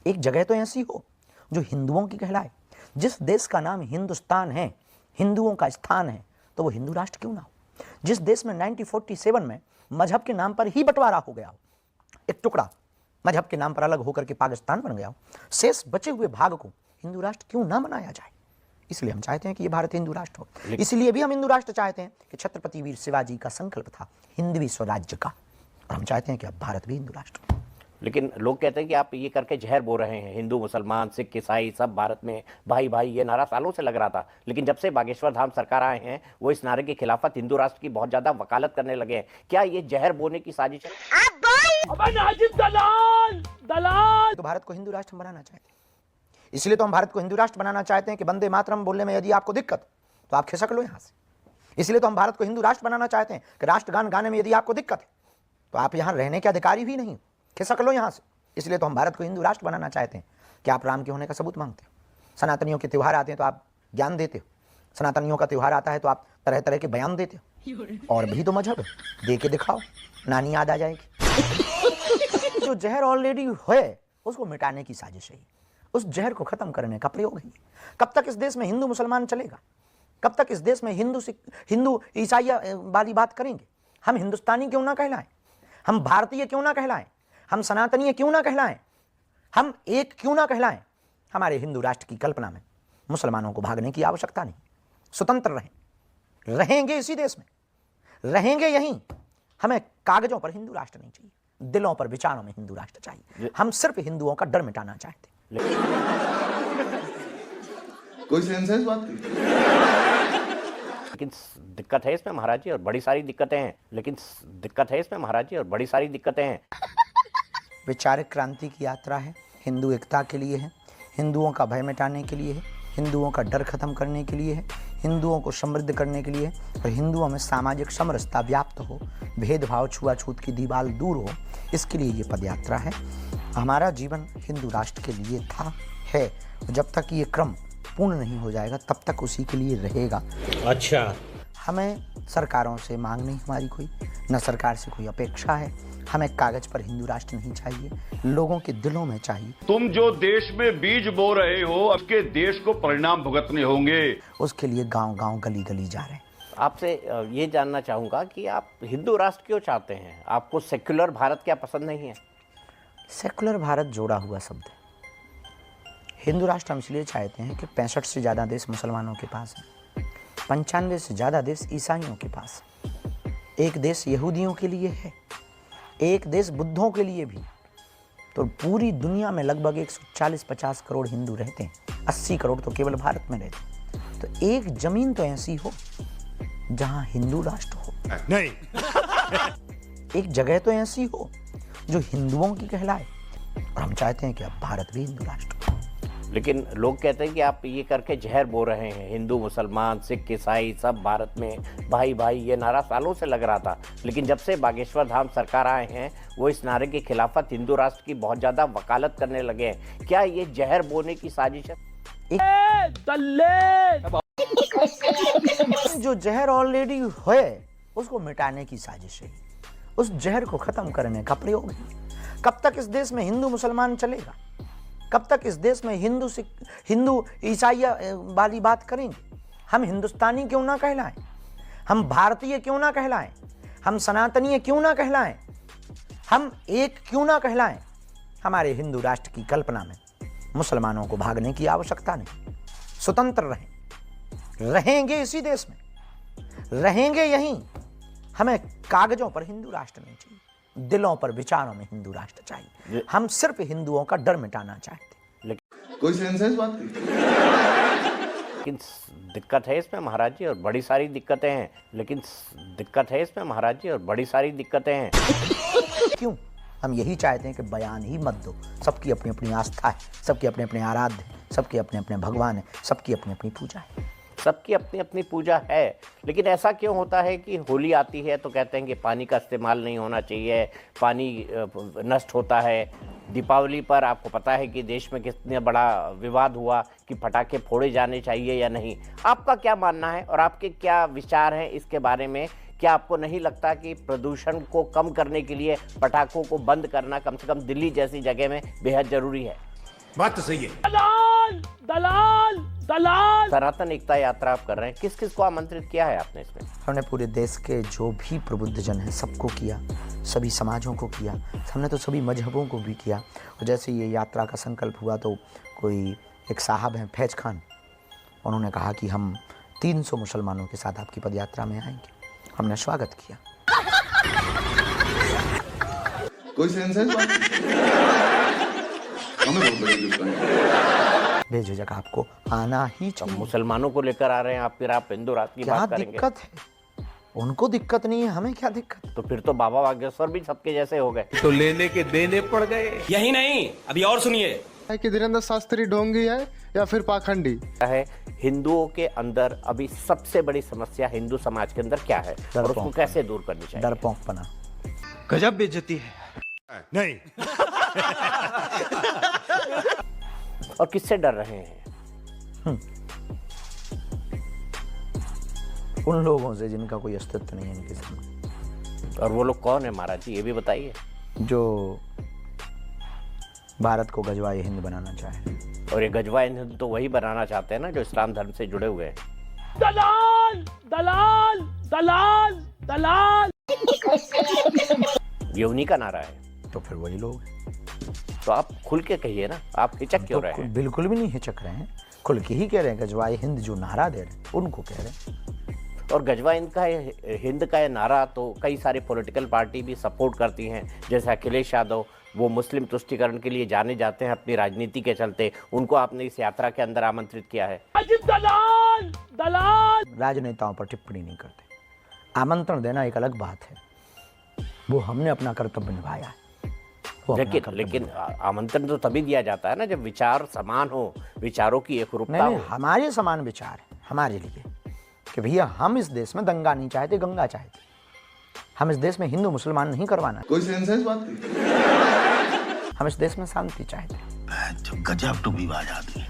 एक जगह तो ऐसी हो जो हिंदुओं की कहलाए। जिस देश का नाम हिंदुस्तान है, हिंदुओं का स्थान है, तो वो हिंदू राष्ट्र क्यों ना हो। जिस देश में 1947 में मजहब के नाम पर ही बंटवारा हो गया हो, एक टुकड़ा मजहब के नाम पर अलग होकर के पाकिस्तान बन गया हो, शेष बचे हुए भाग को हिंदू राष्ट्र क्यों ना बनाया जाए। इसलिए हम चाहते हैं कि ये भारत हिंदू राष्ट्र हो। इसलिए भी हम हिंदू राष्ट्र चाहते हैं कि छत्रपति वीर शिवाजी का संकल्प था हिंदवी स्वराज्य का, और हम चाहते हैं कि अब भारत भी हिंदू राष्ट्र हो। लेकिन लोग कहते हैं कि आप ये करके जहर बो रहे हैं। हिंदू, मुसलमान, सिख, ईसाई सब भारत में भाई भाई, ये नारा सालों से लग रहा था, लेकिन जब से बागेश्वर धाम सरकार आए हैं वो इस नारे की खिलाफत हिंदू राष्ट्र की बहुत ज्यादा वकालत करने लगे हैं। क्या ये जहर बोने की साजिश है? दलाल तो भारत को हिंदू राष्ट्र बनाना चाहते हैं। इसलिए तो हम भारत को हिंदू राष्ट्र बनाना चाहते हैं कि वंदे मातरम बोलने में यदि आपको दिक्कत तो आप खिसक लो यहां से। इसलिए तो हम भारत को हिंदू राष्ट्र बनाना चाहते हैं कि राष्ट्रगान गाने में यदि आपको दिक्कत है तो आप यहां रहने के अधिकारी भी नहीं, खिसक लो यहां से। इसलिए तो हम भारत को हिंदू राष्ट्र बनाना चाहते हैं कि आप राम के होने का सबूत मांगते हो। सनातनियों के त्यौहार आते हैं तो आप ज्ञान देते हो, सनातनियों का त्यौहार आता है तो आप तरह तरह के बयान देते हो। और भी तो मजहब है, दे के दिखाओ, नानी याद आ जाएगी। जो जहर ऑलरेडी है उसको मिटाने की साजिश है, उस जहर को खत्म करने का प्रयोग है। कब तक इस देश में हिंदू मुसलमान चलेगा? कब तक इस देश में हिंदू ईसाई वाली बात करेंगे? हम हिंदुस्तानी क्यों ना कहलाएं, हम भारतीय क्यों ना कहलाएं, हम सनातनीय क्यों ना कहलाएं, हम एक क्यों ना कहलाएं। हमारे हिंदू राष्ट्र की कल्पना में मुसलमानों को भागने की आवश्यकता नहीं, स्वतंत्र रहेंगे इसी देश में, रहेंगे यहीं। हमें कागजों पर हिंदू राष्ट्र नहीं चाहिए, दिलों पर विचारों में हिंदू राष्ट्र चाहिए। हम सिर्फ हिंदुओं का डर मिटाना चाहते हैं। कोई सेंस है इस बात की? लेकिन दिक्कत है इसमें महाराज जी, और बड़ी सारी दिक्कतें हैं। लेकिन दिक्कत है इसमें महाराज जी, और बड़ी सारी दिक्कतें हैं। वैचारिक क्रांति की यात्रा है, हिंदू एकता के लिए है, हिंदुओं का भय मिटाने के लिए है, हिंदुओं का डर खत्म करने के लिए है, हिंदुओं को समृद्ध करने के लिए है, और हिंदुओं में सामाजिक समरसता व्याप्त हो, भेदभाव छुआछूत की दीवार दूर हो, इसके लिए ये पदयात्रा है। हमारा जीवन हिंदू राष्ट्र के लिए था, है, और जब तक ये क्रम पूर्ण नहीं हो जाएगा तब तक उसी के लिए रहेगा। अच्छा, हमें सरकारों से मांग नहीं हमारी कोई, न सरकार से कोई अपेक्षा है। हमें कागज पर हिंदू राष्ट्र नहीं चाहिए, लोगों के दिलों में चाहिए। तुम जो देश में बीज बो रहे हो उसके देश को परिणाम भुगतने होंगे। उसके लिए गांव-गांव, गली-गली जा रहे हैं। आपसे ये जानना चाहूंगा कि आप हिंदू राष्ट्र क्यों चाहते हैं? आपको सेक्युलर भारत क्या पसंद नहीं है? सेकुलर भारत जोड़ा हुआ शब्द है। हिंदू राष्ट्र हम इसलिए चाहते हैं कि 65 से ज़्यादा देश मुसलमानों के पास है, 95 से ज़्यादा देश ईसाइयों के पास है, एक देश यहूदियों के लिए है, एक देश बुद्धों के लिए भी। तो पूरी दुनिया में लगभग 140-50 करोड़ हिंदू रहते हैं, 80 करोड़ तो केवल भारत में रहते हैं। तो एक जमीन तो ऐसी हो जहां हिंदू राष्ट्र हो, नहीं। एक जगह तो ऐसी हो जो हिंदुओं की कहलाए, और हम चाहते हैं कि अब भारत भी हिंदू राष्ट्र हो। लेकिन लोग कहते हैं कि आप ये करके जहर बो रहे हैं। हिंदू, मुसलमान, सिख, ईसाई सब भारत में भाई भाई, ये नारा सालों से लग रहा था, लेकिन जब से बागेश्वर धाम सरकार आए हैं वो इस नारे की खिलाफत हिंदू राष्ट्र की बहुत ज्यादा वकालत करने लगे हैं। क्या ये जहर बोने की साजिश है? जो जहर ऑलरेडी है उसको मिटाने की साजिश है, उस जहर को खत्म करने का प्रयोग है। कब तक इस देश में हिंदू मुसलमान चलेगा? कब तक इस देश में हिंदू ईसाई वाली बात करेंगे? हम हिंदुस्तानी क्यों ना कहलाएं, हम भारतीय क्यों ना कहलाएं, हम सनातनीय क्यों ना कहलाएं, हम एक क्यों ना कहलाएं। हमारे हिंदू राष्ट्र की कल्पना में मुसलमानों को भागने की आवश्यकता नहीं, स्वतंत्र रहेंगे इसी देश में, रहेंगे यहीं। हमें कागजों पर हिंदू राष्ट्र नहीं चाहिए, दिलों पर विचारों में हिंदू राष्ट्र चाहिए। हम सिर्फ हिंदुओं का डर मिटाना चाहते हैं। कोई सेंस है इस बात की? लेकिन दिक्कत है इसमें महाराज जी, और बड़ी सारी दिक्कतें हैं। लेकिन दिक्कत है इसमें महाराज जी, और बड़ी सारी दिक्कतें हैं। क्यों? हम यही चाहते हैं कि बयान ही मत दो। सबकी अपनी अपनी आस्था है, सबके अपने अपने आराध्य है, सबके अपने अपने भगवान है, सबकी अपनी अपनी पूजा है। सबकी अपनी अपनी पूजा है, लेकिन ऐसा क्यों होता है कि होली आती है तो कहते हैं कि पानी का इस्तेमाल नहीं होना चाहिए, पानी नष्ट होता है। दीपावली पर आपको पता है कि देश में कितना बड़ा विवाद हुआ कि पटाखे फोड़े जाने चाहिए या नहीं। आपका क्या मानना है और आपके क्या विचार हैं इसके बारे में? क्या आपको नहीं लगता कि प्रदूषण को कम करने के लिए पटाखों को बंद करना कम से कम दिल्ली जैसी जगह में बेहद ज़रूरी है? बात तो सही है। सनातन एकता यात्रा आप कर रहे हैं, किस किस को आमंत्रित किया है आपने इसमें? हमने पूरे देश के जो भी प्रबुद्ध जन हैं सबको किया, सभी समाजों को किया, हमने तो सभी मजहबों को भी किया। और जैसे ये यात्रा का संकल्प हुआ तो कोई एक साहब हैं फैज खान, उन्होंने कहा कि हम 300 मुसलमानों के साथ आपकी पदयात्रा में आएंगे। हमने स्वागत किया। कोई सेंस है इस बात की? हमें बहुत बड़ी दुश्मन है। बेझिझक आपको आना ही तो चाहिए। मुसलमानों को लेकर आ रहे हैं आप, फिर आप हिंदू राष्ट्र की क्या बात करेंगे? दिक्कत है? उनको दिक्कत नहीं है, हमें क्या दिक्कत? तो फिर तो बाबा बागेश्वर भी सबके जैसे हो गए। तो लेने के देने पड़ गए। यही नहीं, अभी और सुनिए कि धीरेन्द्र शास्त्री ढोंगी है या फिर पाखंडी है। हिंदुओं के अंदर अभी सबसे बड़ी समस्या हिंदू समाज के अंदर क्या है और उसको कैसे दूर करनी चाहिए? डरपोकपना। गजब बेइज्जती है। नहीं। और किससे डर रहे हैं? उन लोगों से जिनका कोई अस्तित्व नहीं है इनके सामने। और वो लोग कौन है महाराज जी, ये भी बताइए। जो भारत को गजवाए हिंद बनाना चाहे। और ये गजवा हिंद तो वही बनाना चाहते हैं ना जो इस्लाम धर्म से जुड़े हुए हैं। दलाल दलाल दलाल दलाल ये उन्हीं का नारा है। तो फिर वही लोग हैं। तो आप खुल के कहिए ना, आप हिचक क्यों रहे हैं? बिल्कुल भी नहीं हिचक रहे हैं, खुल के ही कह रहे हैं। गजवाए हिंद जो नारा दे रहे हैं उनको कह रहे हैं। और गजवा हिंद का ये नारा तो कई सारी पॉलिटिकल पार्टी भी सपोर्ट करती हैं, जैसे अखिलेश यादव, वो मुस्लिम तुष्टीकरण के लिए जाने जाते हैं अपनी राजनीति के चलते। उनको आपने इस यात्रा के अंदर आमंत्रित किया है। दलाल दलाल राजनेताओं पर टिप्पणी नहीं करते। आमंत्रण देना एक अलग बात है, वो हमने अपना कर्तव्य निभाया है। लेकिन आमंत्रण तो तभी दिया जाता है ना जब विचार समान हो, विचारों की एकरूपता नहीं, हो। हमारे समान विचार है हमारे लिए कि भैया हम इस देश में दंगा नहीं चाहते, गंगा चाहते। हम इस देश में हिंदू मुसलमान नहीं करवाना, कोई सेंस है इस बात की? हम इस देश में शांति चाहते हैं। गजब टू विवाद आदमी।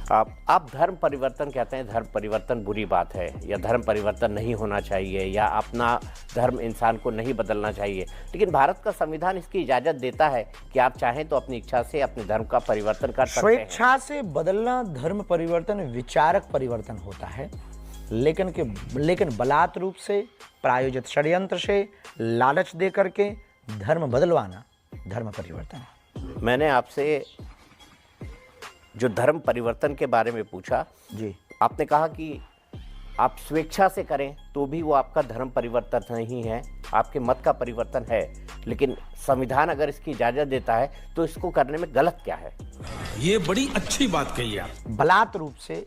आप धर्म परिवर्तन कहते हैं, धर्म परिवर्तन बुरी बात है या धर्म परिवर्तन नहीं होना चाहिए या अपना धर्म इंसान को नहीं बदलना चाहिए, लेकिन भारत का संविधान इसकी इजाजत देता है कि आप चाहें तो अपनी इच्छा से अपने धर्म का परिवर्तन कर सकते हैं। स्वेच्छा से बदलना धर्म परिवर्तन विचारक परिवर्तन होता है, लेकिन बलात् रूप से, प्रायोजित षड्यंत्र से, लालच दे करके धर्म बदलवाना धर्म परिवर्तन है। मैंने आपसे जो धर्म परिवर्तन के बारे में पूछा जी, आपने कहा कि आप स्वेच्छा से करें तो भी वो आपका धर्म परिवर्तन नहीं है, आपके मत का परिवर्तन है, लेकिन संविधान अगर इसकी इजाजत देता है तो इसको करने में गलत क्या है? ये बड़ी अच्छी बात कही आप। बलात् रूप से,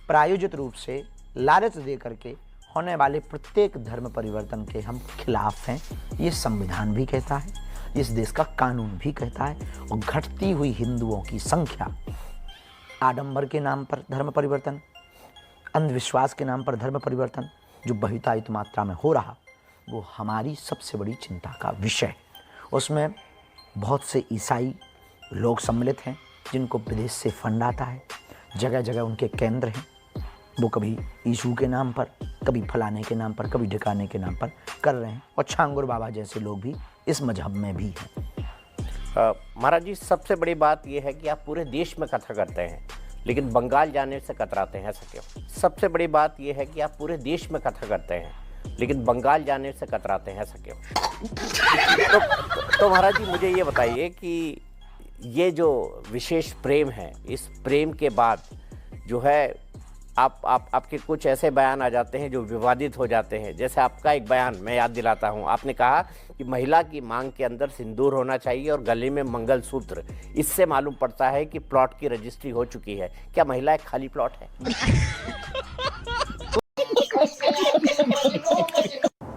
प्रायोजित रूप से, लालच दे करके होने वाले प्रत्येक धर्म परिवर्तन के हम खिलाफ हैं। ये संविधान भी कहता है, इस देश का कानून भी कहता है। और घटती हुई हिंदुओं की संख्या, आडंबर के नाम पर धर्म परिवर्तन, अंधविश्वास के नाम पर धर्म परिवर्तन जो बहुतायत मात्रा में हो रहा, वो हमारी सबसे बड़ी चिंता का विषय है। उसमें बहुत से ईसाई लोग सम्मिलित हैं जिनको विदेश से फंड आता है, जगह जगह उनके केंद्र हैं। वो कभी यीशु के नाम पर, कभी फलाने के नाम पर, कभी ढिकाने के नाम पर कर रहे हैं। और छांगुर बाबा जैसे लोग भी इस मजहब में भी हैं। महाराज जी, सबसे बड़ी बात यह है कि आप पूरे देश में कथा करते हैं लेकिन बंगाल जाने से कतराते हैं, ऐसा क्यों? सबसे बड़ी बात यह है कि आप पूरे देश में कथा करते हैं लेकिन बंगाल जाने से कतराते हैं, ऐसा क्यों? तो महाराज जी मुझे ये बताइए कि ये जो विशेष प्रेम है, इस प्रेम के बाद जो है आपके कुछ ऐसे बयान आ जाते हैं जो विवादित हो जाते हैं। जैसे आपका एक बयान मैं याद दिलाता हूं, आपने कहा कि महिला की मांग के अंदर सिंदूर होना चाहिए और गले में मंगलसूत्र। इससे मालूम पड़ता है कि प्लॉट की रजिस्ट्री हो चुकी है। क्या महिला एक खाली प्लॉट है?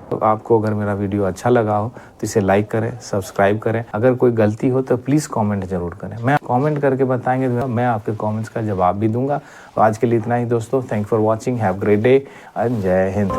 तो आपको अगर मेरा वीडियो अच्छा लगा हो तो इसे लाइक करें, सब्सक्राइब करें। अगर कोई गलती हो तो प्लीज़ कमेंट जरूर करें। मैं कमेंट करके बताएंगे तो मैं आपके कमेंट्स का जवाब भी दूंगा। तो आज के लिए इतना ही दोस्तों। Thank for watching. Have great day and जय हिंद।